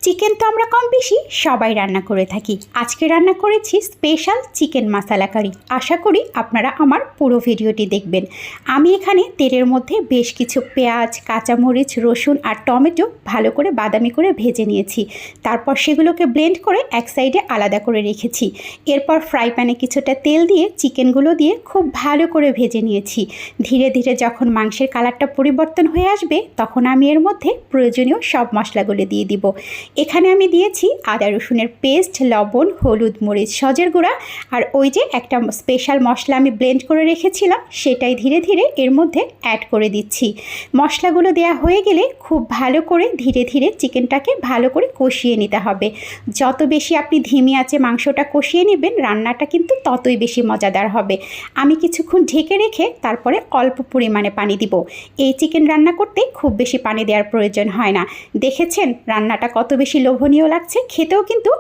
Chicken তো আমরা কম বেশি সবাই রান্না করে থাকি। আজকে রান্না করেছি স্পেশাল চিকেন মশলা কারি। আশা করি আপনারা আমার পুরো ভিডিওটি দেখবেন। আমি এখানে তেলের মধ্যে বেশ কিছু পেঁয়াজ, কাঁচামরিচ, রসুন আর টমেটো ভালো করে বাদামি করে ভেজে নিয়েছি। তারপর সেগুলোকে ব্লেন্ড করে এক সাইডে আলাদা করে রেখেছি। এরপর ফ্রাই প্যানে কিছুটা তেল দিয়ে চিকেনগুলো দিয়ে খুব ভালো করে ভেজে নিয়েছি। ধীরে ধীরে যখন মাংসের কালারটা পরিবর্তন হয়ে আসবে তখন আমি এর মধ্যে প্রয়োজনীয় সব মশলাগুলো দিয়ে দিব। এখানে আমি দিয়েছি আদা রসুনের পেস্ট, লবণ, হলুদ, মরিচ, সজের গুঁড়া আর ওই যে একটা স্পেশাল মশলা আমি ব্লেন্ড করে রেখেছিলাম সেটাই ধীরে ধীরে এর মধ্যে অ্যাড করে দিচ্ছি। মশলাগুলো দেওয়া হয়ে গেলে খুব ভালো করে ধীরে ধীরে চিকেনটাকে ভালো করে কষিয়ে নিতে হবে। যত বেশি আপনি ধিমি আঁচে মাংসটা কষিয়ে নেবেন রান্নাটা কিন্তু ততই বেশি মজাদার হবে। আমি কিছুক্ষণ ঢেকে রেখে তারপরে অল্প পরিমাণে পানি দিব। এই চিকেন রান্না করতে খুব বেশি পানি দেওয়ার প্রয়োজন হয় না। দেখেছেন রান্নাটা কত বেশি লোভনীয় লাগছে, খেতেও কিন্তু